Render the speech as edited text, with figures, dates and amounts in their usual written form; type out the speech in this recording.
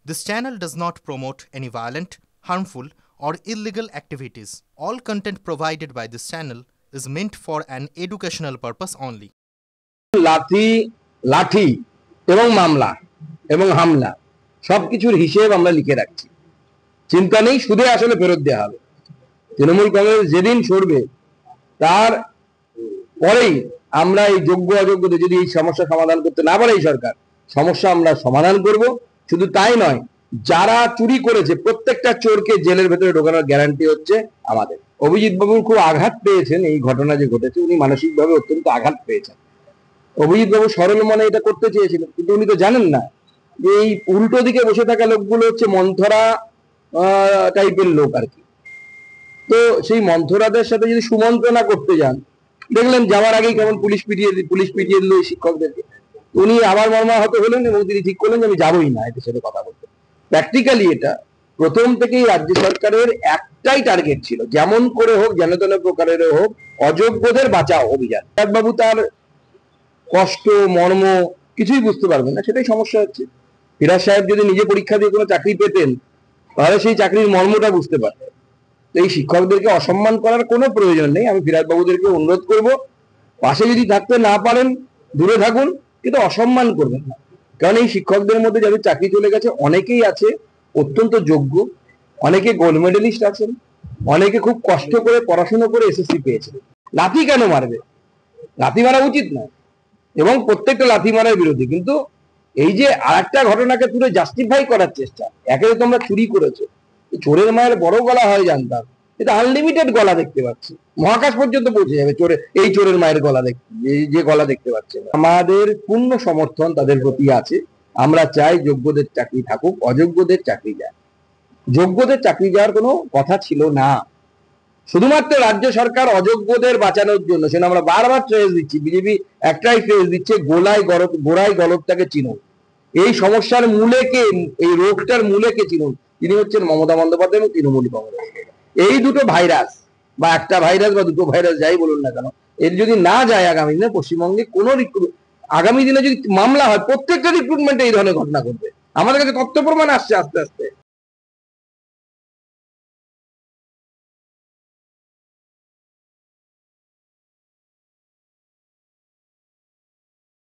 This channel does not promote any violent, harmful, or illegal activities. All content provided by this channel is meant for an educational purpose only. লাঠি লাঠি এবং মামলা এবং হামলা সবকিছুর হিসেব আমরা লিখে রাখছি। চিন্তা নেই, সুদে আসলে ফেরত দেওয়া হবে। তৃণমূল কংগ্রেস যেদিন সরবে তার পরেই আমরা এই যোগ্য অযোগ্যদের যদি এই সমস্যা সমাধান করতে না পারে এই সরকার, সমস্যা আমরা সমাধান করব। শুধু তাই নয়, যারা চুরি করেছে প্রত্যেকটা চোরকে জেলের ভেতরে ঢোকানোর গ্যারান্টি হচ্ছে আমাদের। অভিজিৎ বাবুর খুব আঘাত পেয়েছেন এই ঘটনা যে ঘটেছে, উনি মানসিকভাবে অত্যন্ত আঘাত পেয়েছেন। অভিজিৎ বাবু সরল মনে এটা করতে চেয়েছিলেন, কিন্তু উনি তো জানেন না যে এই উল্টো দিকে বসে থাকা লোকগুলো হচ্ছে মন্থরা টাইপের লোক আর কি। তো সেই মন্থরাদের সাথে যদি সুমন্ত্রণা করতে যান, দেখলেন যাওয়ার আগেই কেমন পুলিশ পিটিয়ে দিল এই শিক্ষকদেরকে। উনি আবার মর্মাহত হলেন এবং তিনি ঠিক করলেন যে আমি যাবোই না এদের সাথে কথা বলতে। প্র্যাকটিক্যালি এটা প্রথম থেকেই রাজ্য সরকারের একটাই টার্গেট ছিল, যেমন করে হোক যেন তেন প্রকারের হোক অযোগ্যদের বাঁচাও অভিযান। বাবু তার কষ্ট মর্ম কিছুই বুঝতে পারবেন না, সেটাই সমস্যা হচ্ছে। ফিরাজ সাহেব যদি নিজে পরীক্ষা দিয়ে কোনো চাকরি পেতেন তাহলে সেই চাকরির মর্মটা বুঝতে পারতেন। তো এই শিক্ষকদেরকে অসম্মান করার কোনো প্রয়োজন নেই। আমি ফিরাজ বাবুদেরকে অনুরোধ করব, পাশে যদি থাকতে না পারেন দূরে থাকুন, কিন্তু অসম্মান করবেন না। কারণ এই শিক্ষকদের মধ্যে যাদের চাকরি চলে গেছে অনেকেই আছে অত্যন্ত যোগ্য, অনেকে গোল্ড মেডেলিস্ট আছেন, অনেকে খুব কষ্ট করে পড়াশোনা করে এসএসসি পেয়েছেন। লাথি কেন মারবে? লাথি মারা উচিত নয় এবং প্রত্যেকটা লাথি মারার বিরোধী। কিন্তু এই যে আরেকটা ঘটনাকে পুরো জাস্টিফাই করার চেষ্টা, একে তো তোমরা চুরি করেছো, চোরের মায়ের বড় গলা হয় জানতাম, এটা আনলিমিটেড গলা দেখতে পাচ্ছি, মহাকাশ পর্যন্ত পৌঁছে যাবে এই চোরের মায়ের গলা দেখতে, যে গলা দেখতে পাচ্ছে। আমাদের পূর্ণ সমর্থন তাদের প্রতি আছে। আমরা চাই যোগ্যদের চাকরি থাকুক, অযোগ্যদের চাকরি যায়। যোগ্যদের চাকরি যাওয়ার কোনো কথা ছিল না। শুধুমাত্র রাজ্য সরকার অযোগ্যদের বাঁচানোর জন্য, সেটা আমরা বারবার ট্রেস দিচ্ছি, বিজেপি একটাই ট্রেস দিচ্ছে, গোড়ায় গলদটাকে চিনুন। এই সমস্যার মূলে কে, এই রোগটার মূলে কে চিনুন, তিনি হচ্ছেন মমতা বন্দ্যোপাধ্যায় এবং তৃণমূল কংগ্রেস। এই দুটো ভাইরাস বা একটা ভাইরাস বা দুটো ভাইরাস যাই বলুন না কেন, এর যদি না যায় আগামী দিনে পশ্চিমবঙ্গে কোনো আগামী দিনে যদি মামলা হয় প্রত্যেকটা রিক্রুটমেন্টে এই ধরনের ঘটনা ঘটবে। আমাদের কাছে তথ্য প্রমাণ আসছে আস্তে আস্তে।